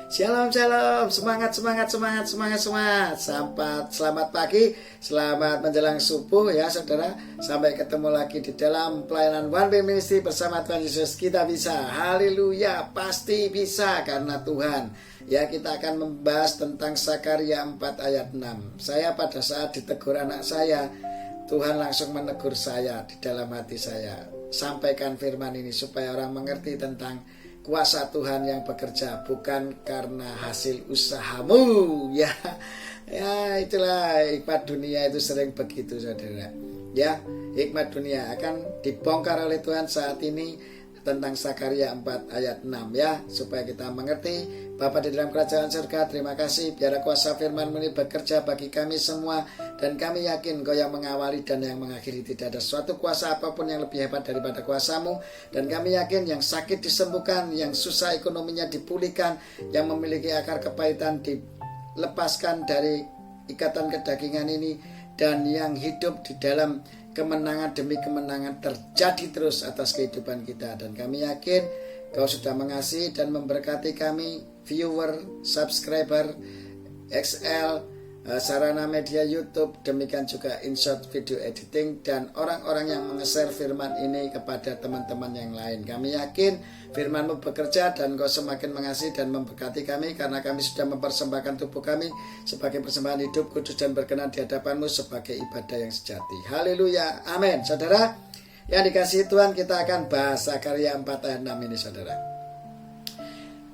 Shalom, shalom, semangat, semangat, semangat, semangat, semangat. Selamat pagi, selamat menjelang subuh ya saudara. Sampai ketemu lagi di dalam pelayanan One Way Ministry bersama Tuhan Yesus. Kita bisa, haleluya, pasti bisa karena Tuhan. Ya, kita akan membahas tentang Sakarya 4 ayat 6. Saya pada saat ditegur anak saya, Tuhan langsung menegur saya di dalam hati saya. Sampaikan firman ini supaya orang mengerti tentang kuasa Tuhan yang bekerja, bukan karena hasil usahamu. Ya itulah hikmat dunia, itu sering begitu saudara. Ya, hikmat dunia akan dibongkar oleh Tuhan saat ini tentang Sakarya 4 ayat 6 ya, supaya kita mengerti. Bapa di dalam kerajaan surga, terima kasih biar kuasa firman-Mu ini bekerja bagi kami semua, dan kami yakin Kau yang mengawali dan yang mengakhiri. Tidak ada suatu kuasa apapun yang lebih hebat daripada kuasa-Mu, dan kami yakin yang sakit disembuhkan, yang susah ekonominya dipulihkan, yang memiliki akar kepahitan dilepaskan dari ikatan kedagingan ini, dan yang hidup di dalam kemenangan demi kemenangan terjadi terus atas kehidupan kita. Dan kami yakin Kau sudah mengasihi dan memberkati kami, viewer, subscriber, XL, sarana media YouTube, demikian juga InShot video editing, dan orang-orang yang menge-share firman ini kepada teman-teman yang lain. Kami yakin firman-Mu bekerja dan Kau semakin mengasihi dan memberkati kami, karena kami sudah mempersembahkan tubuh kami sebagai persembahan hidup, kudus dan berkenan di hadapan-Mu sebagai ibadah yang sejati. Haleluya, amin. Saudara yang dikasihi Tuhan, kita akan bahas Sakarya 4 ayat 6 ini saudara.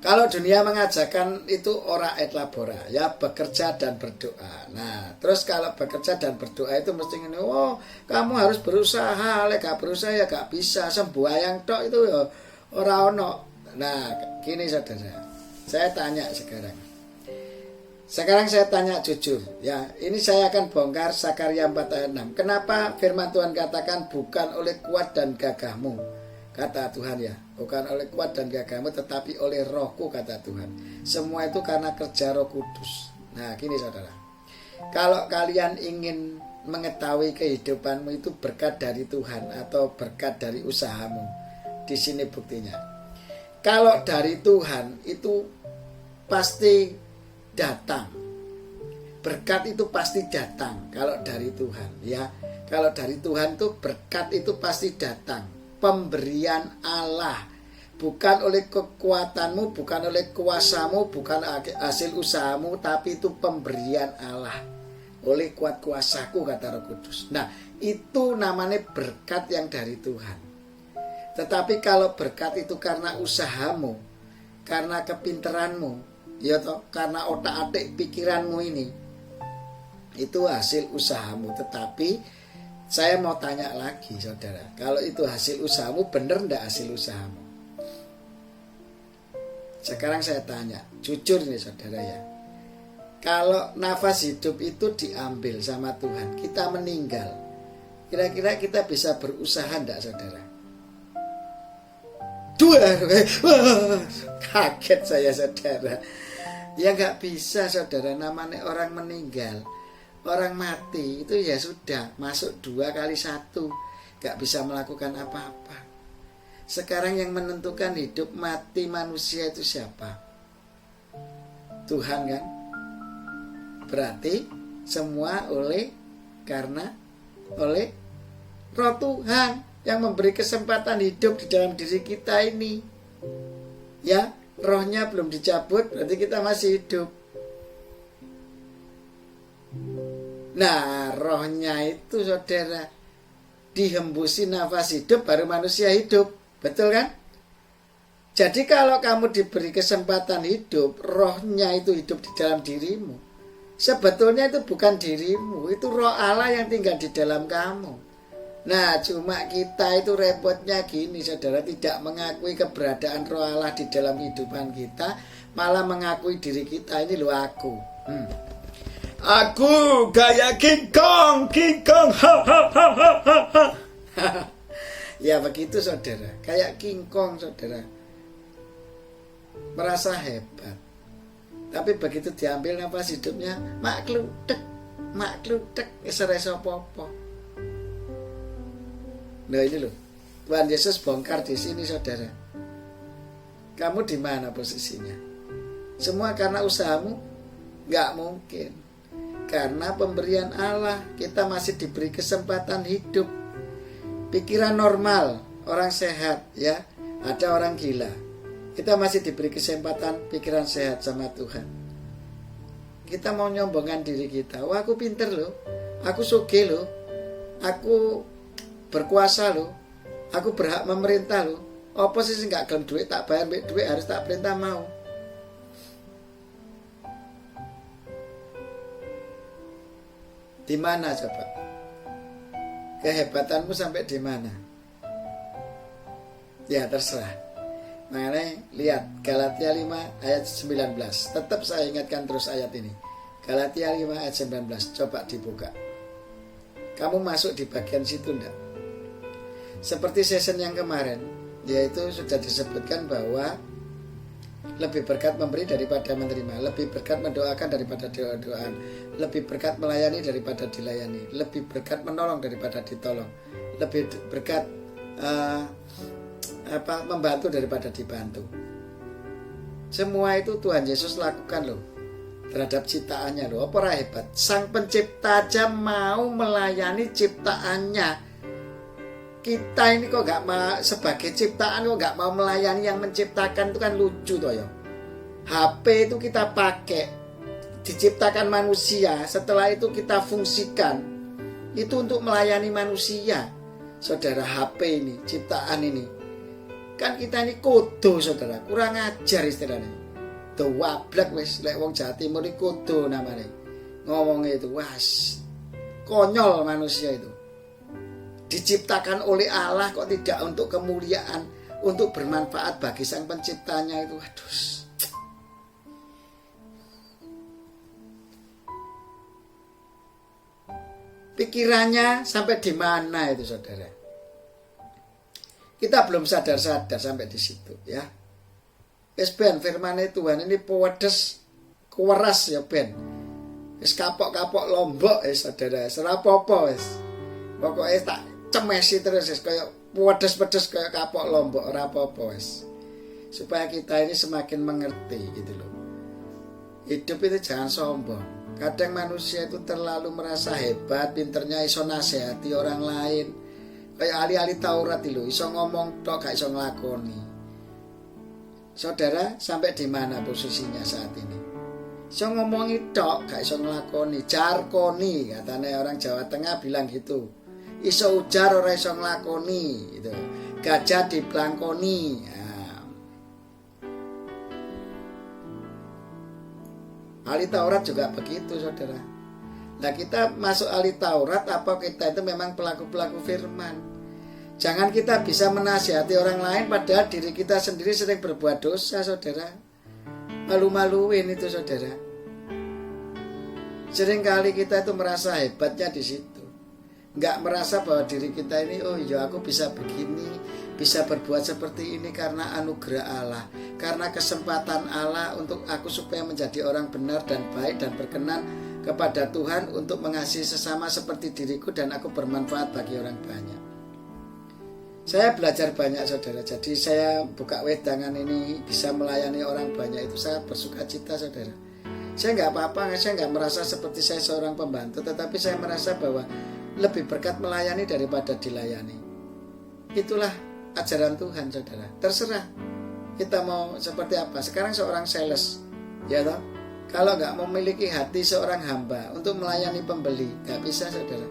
Kalau dunia mengajarkan itu ora et labora, ya, bekerja dan berdoa. Nah, terus kalau bekerja dan berdoa itu mesti ini, oh kamu harus berusaha, lek gak berusaha ya gak bisa, sembuhyang tok itu ya ora ono. Nah, gini saudara, saya tanya sekarang saya tanya jujur ya, ini saya akan bongkar Sakarya 4 ayat 6. Kenapa firman Tuhan katakan bukan oleh kuat dan gagahmu, kata Tuhan ya, bukan oleh kuat dan gagahmu tetapi oleh rohku, kata Tuhan. Semua itu karena kerja Roh Kudus. Nah gini saudara, kalau kalian ingin mengetahui kehidupanmu itu berkat dari Tuhan atau berkat dari usahamu, di sini buktinya. Kalau dari Tuhan itu pasti datang, berkat itu pasti datang. Kalau dari Tuhan ya, kalau dari Tuhan tuh berkat itu pasti datang, pemberian Allah, bukan oleh kekuatanmu, bukan oleh kuasamu, bukan hasil usahamu, tapi itu pemberian Allah oleh kuat kuasaku, kata Roh Kudus. Nah itu namanya berkat yang dari Tuhan. Tetapi kalau berkat itu karena usahamu, karena kepinteranmu, ya toh, karena otak-atik pikiranmu ini, itu hasil usahamu. Tetapi saya mau tanya lagi saudara, kalau itu hasil usahamu, benar enggak hasil usahamu? Sekarang saya tanya jujur nih saudara ya, kalau nafas hidup itu diambil sama Tuhan, kita meninggal, kira-kira kita bisa berusaha enggak saudara? Kaget saya saudara. Ya gak bisa saudara, namanya orang meninggal, orang mati itu ya sudah masuk 2 kali 1, gak bisa melakukan apa-apa. Sekarang yang menentukan hidup mati manusia itu siapa? Tuhan kan? Berarti semua karena oleh Roh Tuhan yang memberi kesempatan hidup di dalam diri kita ini. Ya, rohnya belum dicabut, berarti kita masih hidup. Nah, rohnya itu saudara dihembusi nafas hidup baru manusia hidup. Betul kan? Jadi kalau kamu diberi kesempatan hidup, rohnya itu hidup di dalam dirimu, sebetulnya itu bukan dirimu, itu roh Allah yang tinggal di dalam kamu. Nah cuma kita itu repotnya gini saudara, tidak mengakui keberadaan roh Allah di dalam kehidupan kita, malah mengakui diri kita ini loh aku. Aku gaya King Kong, ha ha ha ha ha. Ya begitu saudara, kayak King Kong saudara, merasa hebat. Tapi begitu diambil nafas hidupnya, makludek, sereso popo. Nah ini loh, Tuhan Yesus bongkar di sini saudara. Kamu di mana posisinya? Semua karena usahamu? Nggak mungkin. Karena pemberian Allah, kita masih diberi kesempatan hidup. Pikiran normal, orang sehat ya, ada orang gila. Kita masih diberi kesempatan pikiran sehat sama Tuhan. Kita mau nyombongkan diri kita. Wah, aku pinter loh, aku sugih loh, aku berkuasa loh, aku berhak memerintah loh. Apa sih nggak gelem duit tak bayar, duit harus tak perintah mau. Di mana coba? Kehebatanmu sampai di mana? Ya terserah. Makanya lihat Galatia 5 ayat 19. Tetap saya ingatkan terus ayat ini. Galatia 5 ayat 19. Coba dibuka. Kamu masuk di bagian situ enggak? Seperti season yang kemarin, yaitu sudah disebutkan bahwa lebih berkat memberi daripada menerima, lebih berkat mendoakan daripada doa-doaan, lebih berkat melayani daripada dilayani, lebih berkat menolong daripada ditolong, lebih berkat membantu daripada dibantu. Semua itu Tuhan Yesus lakukan loh terhadap ciptaannya loh. Apa hebat? Sang pencipta aja mau melayani ciptaannya. Kita ini kok gak mau, sebagai ciptaan kok gak mau melayani yang menciptakan, itu kan lucu toh ya. HP itu kita pakai, diciptakan manusia, setelah itu kita fungsikan itu untuk melayani manusia. Saudara, HP ini, ciptaan ini kan kita ini kodo saudara, kurang ajar istilahnya. Tuh wablak wis, lek wong Jawa Timur ini kodo namanya. Ngomongnya itu, was konyol manusia itu. Diciptakan oleh Allah kok tidak untuk kemuliaan, untuk bermanfaat bagi sang penciptanya itu. Waduh. Pikirannya sampai di mana itu saudara? Kita belum sadar-sadar sampai di situ ya. Wis ben firmane Tuhan ini pewedes keweras ya ben. Wis kapok-kapok lombok saudara, serapopo wis. Pokoke tak cemesi terus kayak pedes-pedes kayak kapok lombok ora apa-apa wis. Supaya kita ini semakin mengerti gitu loh. Hidup itu jangan sombong. Kadang manusia itu terlalu merasa hebat, pinternya iso nasihati orang lain. Kayak ahli-ahli Taurat itu iso ngomong tok gak iso nglakoni. Saudara, sampai di mana posisinya saat ini? Iso ngomongi tok gak iso nglakoni, jarkoni katanya orang Jawa Tengah bilang gitu. Iso ujar ora iso nglakoni gitu. Gajah diplangkoni. Ahli Taurat juga begitu saudara. Nah kita masuk ahli Taurat apa kita itu memang pelaku-pelaku firman. Jangan kita bisa menasihati orang lain padahal diri kita sendiri sering berbuat dosa saudara. Malu-maluin itu saudara. Seringkali kita itu merasa hebatnya di situ. Nggak merasa bahwa diri kita ini, oh iya aku bisa begini, bisa berbuat seperti ini karena anugerah Allah, karena kesempatan Allah untuk aku supaya menjadi orang benar dan baik dan berkenan kepada Tuhan untuk mengasihi sesama seperti diriku dan aku bermanfaat bagi orang banyak. Saya belajar banyak saudara, jadi saya buka wedangan ini bisa melayani orang banyak itu saya bersuka cita saudara. Saya nggak apa-apa, saya nggak merasa seperti saya seorang pembantu, tetapi saya merasa bahwa lebih berkat melayani daripada dilayani. Itulah ajaran Tuhan saudara. Terserah kita mau seperti apa. Sekarang seorang sales ya toh, kalau nggak memiliki hati seorang hamba untuk melayani pembeli, nggak bisa saudara.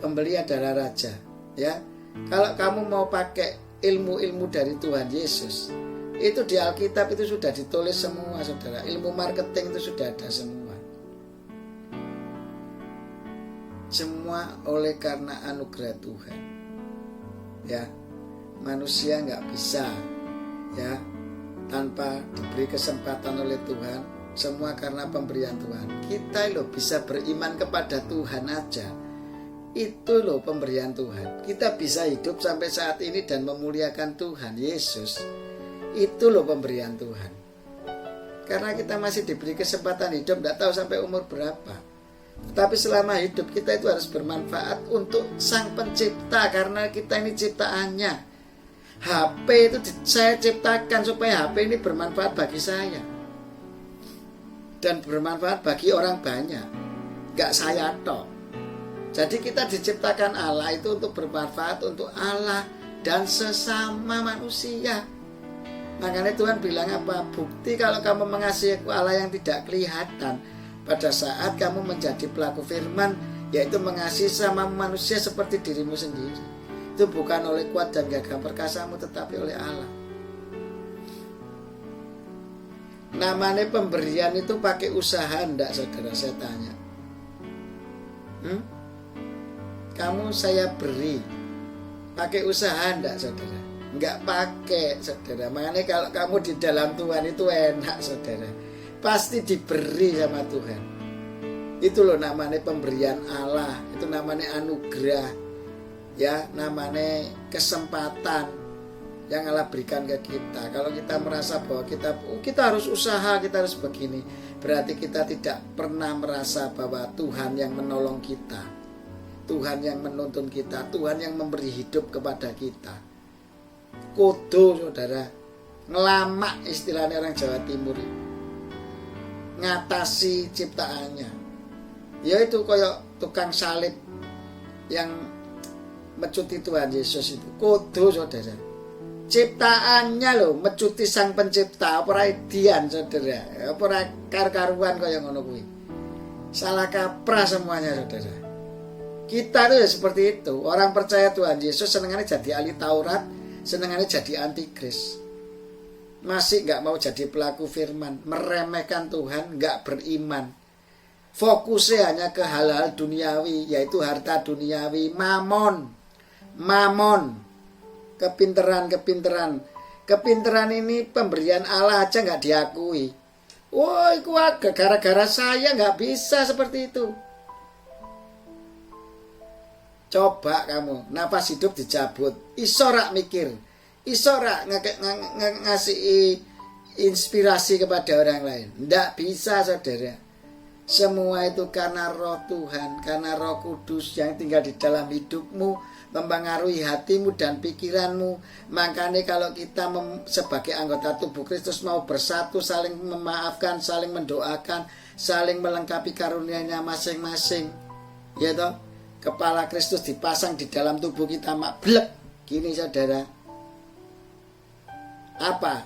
Pembeli adalah raja ya. Kalau kamu mau pakai ilmu-ilmu dari Tuhan Yesus, itu di Alkitab itu sudah ditulis semua saudara. Ilmu marketing itu sudah ada semua. Semua oleh karena anugerah Tuhan ya. Manusia nggak bisa ya tanpa diberi kesempatan oleh Tuhan. Semua karena pemberian Tuhan. Kita loh bisa beriman kepada Tuhan aja, itu loh pemberian Tuhan. Kita bisa hidup sampai saat ini dan memuliakan Tuhan Yesus, itu loh pemberian Tuhan. Karena kita masih diberi kesempatan hidup, nggak tahu sampai umur berapa. Tapi selama hidup kita itu harus bermanfaat untuk Sang Pencipta, karena kita ini ciptaannya. HP itu saya ciptakan supaya HP ini bermanfaat bagi saya. dan bermanfaat bagi orang banyak, gak saya tok. Jadi kita diciptakan Allah itu untuk bermanfaat untuk Allah dan sesama manusia. Makanya Tuhan bilang apa? Bukti kalau kamu mengasihi Allah yang tidak kelihatan pada saat kamu menjadi pelaku firman, yaitu mengasihi sama manusia seperti dirimu sendiri. Itu bukan oleh kuat dan gagah perkasamu, tetapi oleh Allah. Namanya pemberian itu pakai usaha enggak, saudara? Saya tanya. Kamu saya beri, pakai usaha enggak, saudara? Enggak pakai, saudara. Makanya kalau kamu di dalam Tuhan itu enak, saudara. Pasti diberi sama Tuhan. Itu loh namanya pemberian Allah. Itu namanya anugerah. Ya, namanya kesempatan yang Allah berikan ke kita. Kalau kita merasa bahwa kita harus usaha, kita harus begini, berarti kita tidak pernah merasa bahwa Tuhan yang menolong kita, Tuhan yang menuntun kita, Tuhan yang memberi hidup kepada kita. Kudu, saudara, ngelamak istilahnya orang Jawa Timur, ngatasi ciptaannya. Yaitu kayak tukang salib yang mecuti Tuhan Yesus itu. Kudu, saudara, ciptaannya loh mecuti sang pencipta, ora idian, saudara, ora kar-karuan kaya ngono kuwi. Salah kaprah semuanya, saudara. Kita tuh ya seperti itu. Orang percaya Tuhan Yesus senengannya jadi ahli Taurat, senengannya jadi antikris. Masih gak mau jadi pelaku firman, meremehkan Tuhan, gak beriman. Fokusnya hanya ke hal-hal duniawi, yaitu harta duniawi, mamon, kepinteran ini pemberian Allah aja gak diakui. Woi, gara-gara saya gak bisa seperti itu. Coba kamu, nafas hidup dicabut, isorak mikir, isorak ngasih inspirasi kepada orang lain. Nggak bisa, saudara. Semua itu karena roh Tuhan, karena roh kudus yang tinggal di dalam hidupmu, mempengaruhi hatimu dan pikiranmu. Makanya kalau kita sebagai anggota tubuh Kristus mau bersatu, saling memaafkan, saling mendoakan, saling melengkapi karunia-Nya masing-masing. Ya toh? Kepala Kristus dipasang di dalam tubuh kita, mak blek gini, saudara. Apa?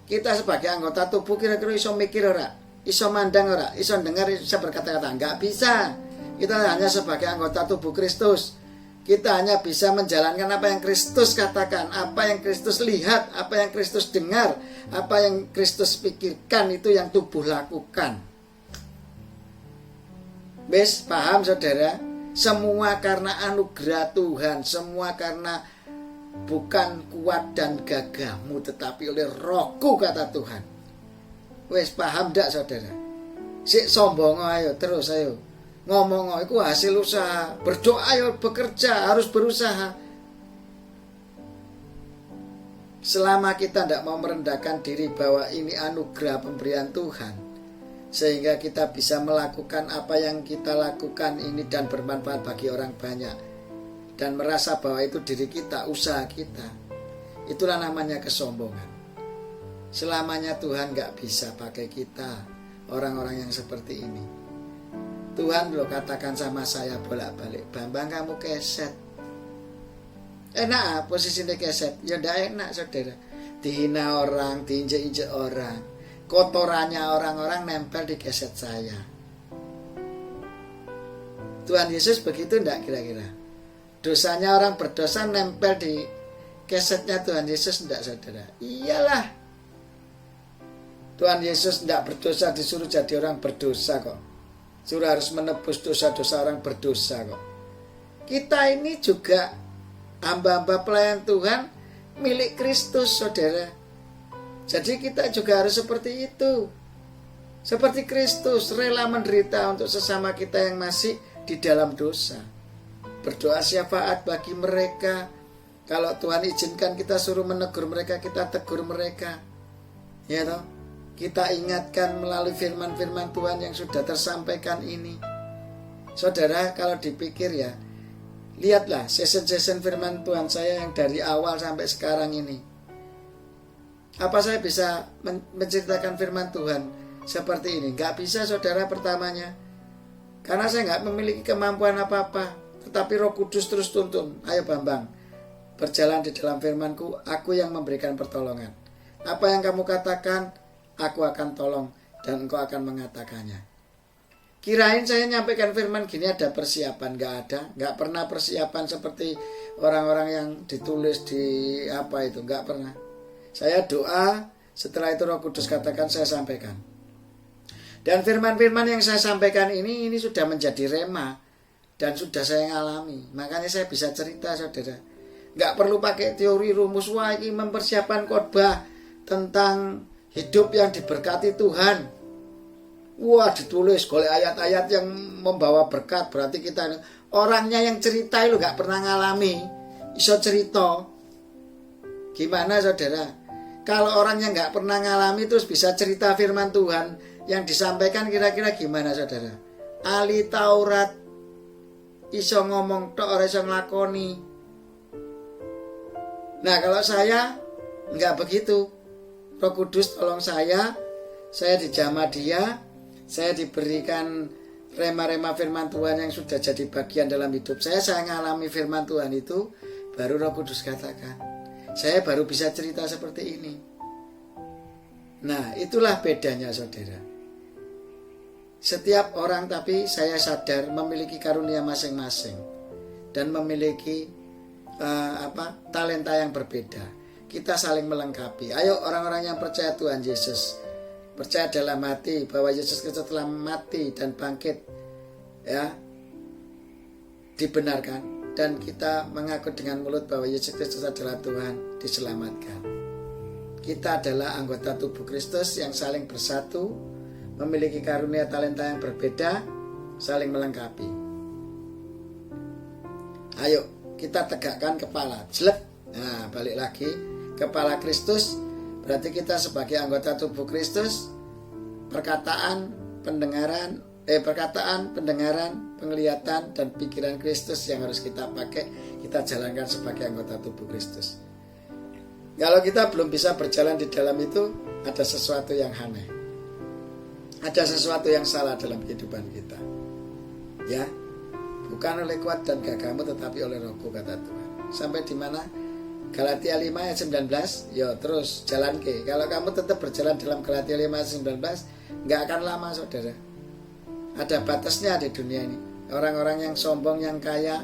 Kita sebagai anggota tubuh kira-kira iso mikir ora? Iso mandang ora? Iso dengar, iso berkata-kata? Enggak bisa. Kita hanya sebagai anggota tubuh Kristus. Kita hanya bisa menjalankan apa yang Kristus katakan, apa yang Kristus lihat, apa yang Kristus dengar, apa yang Kristus pikirkan, itu yang tubuh lakukan. Wes, paham, saudara? Semua karena anugerah Tuhan, semua karena bukan kuat dan gagahmu, tetapi oleh Rohku, kata Tuhan. Wes paham ndak, saudara? Sik sombong ayo terus, ayo ngomong itu hasil usaha. Berdoa ayo, bekerja, harus berusaha. Selama kita tidak mau merendahkan diri bahwa ini anugerah pemberian Tuhan, sehingga kita bisa melakukan apa yang kita lakukan ini dan bermanfaat bagi orang banyak, dan merasa bahwa itu diri kita, usaha kita, itulah namanya kesombongan. Selamanya Tuhan gak bisa pakai kita, orang-orang yang seperti ini. Tuhan lo katakan sama saya bolak-balik, Bambang kamu keset. Enak posisinya keset? Ya ndak enak, saudara. Dihina orang, diinjek-injek orang, kotorannya orang-orang nempel di keset saya. Tuhan Yesus begitu enggak kira-kira? Dosanya orang berdosa nempel di kesetnya Tuhan Yesus enggak, saudara? Iyalah. Tuhan Yesus enggak berdosa disuruh jadi orang berdosa kok. Suruh harus menebus dosa-dosa orang berdosa kok. Kita ini juga hamba-hamba pelayan Tuhan milik Kristus, saudara. Jadi kita juga harus seperti itu. Seperti Kristus rela menderita untuk sesama kita yang masih di dalam dosa. Berdoa syafaat bagi mereka. Kalau Tuhan izinkan kita suruh menegur mereka, kita tegur mereka. Ya toh? Kita ingatkan melalui firman-firman Tuhan yang sudah tersampaikan ini. Saudara, kalau dipikir ya, lihatlah season-season firman Tuhan saya yang dari awal sampai sekarang ini. Apa saya bisa menceritakan firman Tuhan seperti ini. Nggak bisa saudara pertamanya. Karena saya nggak memiliki kemampuan apa-apa. Tetapi Roh Kudus terus tuntun. Ayo Bambang, berjalan di dalam firman-Ku, aku yang memberikan pertolongan. Apa yang kamu katakan, aku akan tolong dan engkau akan mengatakannya. Kirain saya nyampaikan firman gini ada persiapan, nggak ada. Nggak pernah persiapan seperti orang-orang yang ditulis di apa itu, nggak pernah. Saya doa, setelah itu Roh Kudus katakan, saya sampaikan. Dan firman-firman yang saya sampaikan ini sudah menjadi rema dan sudah saya alami. Makanya saya bisa cerita saudara. Nggak perlu pakai teori rumus, wah ini mempersiapkan khotbah tentang hidup yang diberkati Tuhan. Wah ditulis oleh ayat-ayat yang membawa berkat. Berarti kita orangnya yang cerita itu nggak pernah ngalami, iso cerita. Gimana saudara? Kalau orangnya nggak pernah ngalami terus bisa cerita firman Tuhan yang disampaikan, kira-kira gimana saudara? Ahli Taurat iso ngomong tok ora iso nglakoni. Nah kalau saya nggak begitu. Roh Kudus tolong saya dijamah Dia, saya diberikan rema-rema firman Tuhan yang sudah jadi bagian dalam hidup saya ngalami firman Tuhan itu, baru Roh Kudus katakan, saya baru bisa cerita seperti ini. Nah itulah bedanya saudara. Setiap orang tapi saya sadar memiliki karunia masing-masing dan memiliki talenta yang berbeda. Kita saling melengkapi. Ayo orang-orang yang percaya Tuhan Yesus, percaya dalam hati bahwa Yesus Kristus telah mati dan bangkit, ya, dibenarkan, dan kita mengaku dengan mulut bahwa Yesus Kristus adalah Tuhan, diselamatkan. Kita adalah anggota tubuh Kristus yang saling bersatu, memiliki karunia talenta yang berbeda, saling melengkapi. Ayo kita tegakkan kepala, jelek. Nah balik lagi, kepala Kristus, berarti kita sebagai anggota tubuh Kristus, perkataan, pendengaran, penglihatan dan pikiran Kristus yang harus kita pakai, kita jalankan sebagai anggota tubuh Kristus. Kalau kita belum bisa berjalan di dalam itu, ada sesuatu yang aneh, ada sesuatu yang salah dalam kehidupan kita. Ya, bukan oleh kuat dan gagahmu, tetapi oleh Rohku, kata Tuhan. Sampai di mana? Galatia 5 ayat 19. Yo terus jalan ke. Kalau kamu tetap berjalan dalam Galatia 5 ayat 19, nggak akan lama saudara. Ada batasnya di dunia ini. Orang-orang yang sombong, yang kaya,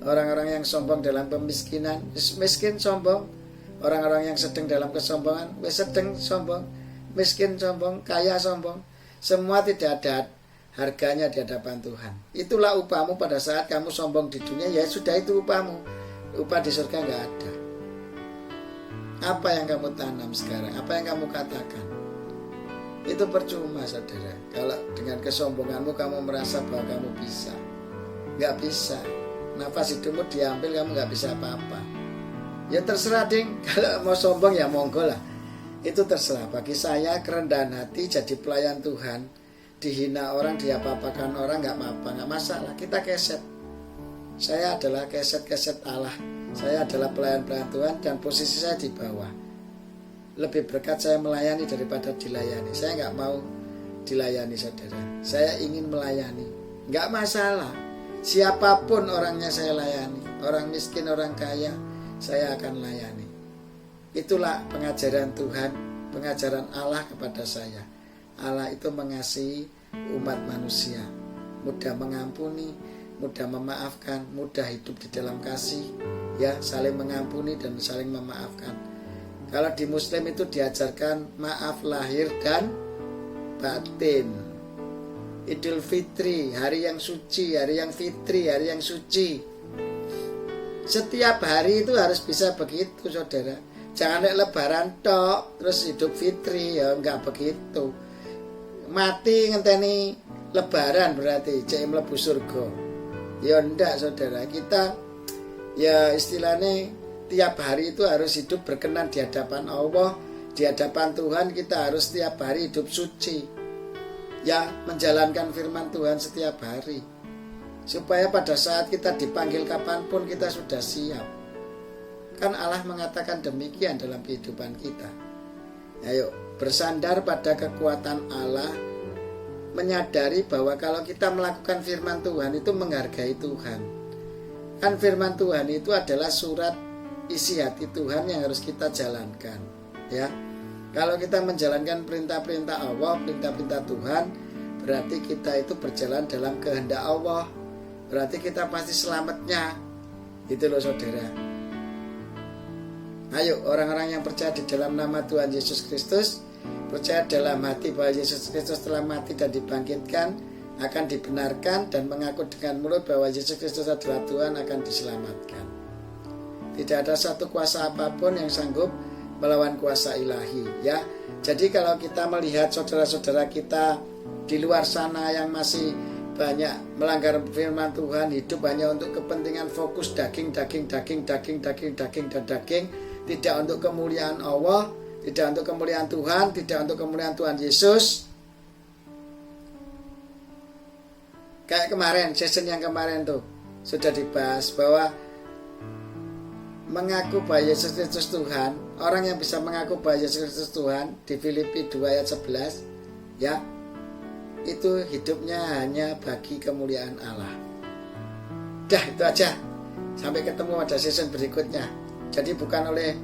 orang-orang yang sombong dalam pemiskinan, miskin sombong. Orang-orang yang sedang dalam kesombongan, sedang sombong, miskin sombong, kaya sombong. Semua tidak ada harganya di hadapan Tuhan. Itulah upahmu pada saat kamu sombong di dunia. Ya sudah, itu upahmu. Upah di surga nggak ada. Apa yang kamu tanam sekarang, apa yang kamu katakan, itu percuma saudara. Kalau dengan kesombonganmu kamu merasa bahwa kamu bisa, nggak bisa. Nafas hidupmu diambil, kamu nggak bisa apa-apa. Ya terserah ding, kalau mau sombong ya monggo lah. Itu terserah. Bagi saya kerendahan hati jadi pelayan Tuhan, dihina orang, diapa-apakan orang, nggak apa-apa, nggak masalah. Kita keset. Saya adalah keset-keset Allah. Saya adalah pelayan-pelayan Tuhan dan posisi saya di bawah. Lebih berkat saya melayani daripada dilayani. Saya nggak mau dilayani saudara. Saya ingin melayani. Nggak masalah. Siapapun orangnya saya layani. Orang miskin, orang kaya, saya akan layani. Itulah pengajaran Tuhan, pengajaran Allah kepada saya. Allah itu mengasihi umat manusia. Mudah mengampuni, mudah memaafkan, mudah hidup di dalam kasih. Ya, saling mengampuni dan saling memaafkan. Kalau di Muslim itu diajarkan maaf lahir dan batin. Idul Fitri, hari yang suci, hari yang fitri, hari yang suci. Setiap hari itu harus bisa begitu saudara. Jangan lebaran tok terus hidup fitri, ya enggak begitu. Mati ngenteni lebaran berarti cek mlebu surga. Ya enggak saudara, kita ya istilahnya tiap hari itu harus hidup berkenan di hadapan Allah, di hadapan Tuhan. Kita harus setiap hari hidup suci, ya, menjalankan firman Tuhan setiap hari, supaya pada saat kita dipanggil kapanpun kita sudah siap. Kan Allah mengatakan demikian dalam kehidupan kita. Ayo bersandar pada kekuatan Allah, menyadari bahwa kalau kita melakukan firman Tuhan itu menghargai Tuhan. Kan firman Tuhan itu adalah surat isi hati Tuhan yang harus kita jalankan, ya. Kalau kita menjalankan perintah-perintah Allah, perintah-perintah Tuhan, berarti kita itu berjalan dalam kehendak Allah. Berarti kita pasti selamatnya. Itu loh saudara. Ayo orang-orang yang percaya di dalam nama Tuhan Yesus Kristus, percaya dalam hati bahwa Yesus Kristus telah mati dan dibangkitkan, akan dibenarkan, dan mengaku dengan mulut bahwa Yesus Kristus adalah Tuhan, akan diselamatkan. Tidak ada satu kuasa apapun yang sanggup melawan kuasa ilahi, ya. Jadi kalau kita melihat saudara-saudara kita di luar sana yang masih banyak melanggar firman Tuhan, hidup hanya untuk kepentingan fokus daging, tidak untuk kemuliaan Allah, tidak untuk kemuliaan Tuhan, tidak untuk kemuliaan Tuhan Yesus. Kayak kemarin, season yang kemarin tuh sudah dibahas bahwa mengaku bahwa Yesus Kristus Tuhan, orang yang bisa mengaku bahwa Yesus Kristus Tuhan di Filipi 2 ayat 11, ya, itu hidupnya hanya bagi kemuliaan Allah. Dah, itu aja. Sampai ketemu pada season berikutnya. Jadi bukan oleh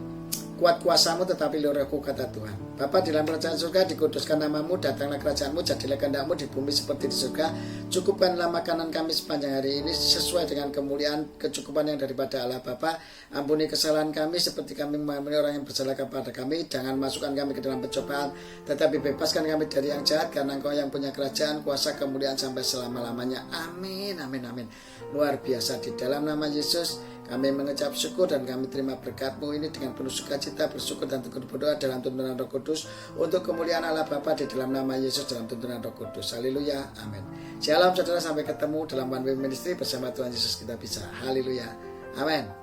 kuat kuasamu tetapi oleh Rohku, kata Tuhan. Bapa di dalam kerajaan surga, dikuduskan namamu, datanglah kerajaanmu, jadilah kehendakmu di bumi seperti di surga. Cukupkanlah makanan kami sepanjang hari ini sesuai dengan kemuliaan kecukupan yang daripada Allah Bapa. Ampuni kesalahan kami seperti kami mengampuni orang yang bersalah kepada kami. Jangan masukkan kami ke dalam pencobaan, tetapi bebaskan kami dari yang jahat, karena Engkau yang punya kerajaan, kuasa, kemuliaan sampai selama-lamanya. Amin, amin, amin. Luar biasa. Di dalam nama Yesus kami mengucap syukur dan kami terima berkat-Mu ini dengan penuh sukacita, bersyukur dan teguh berdoa dalam tuntunan Roh Kudus untuk kemuliaan Allah Bapa di dalam nama Yesus dalam tuntunan Roh Kudus. Haleluya, amin. Shalom saudara, sampai ketemu dalam One Way Ministry bersama Tuhan Yesus kita bisa. Haleluya, amin.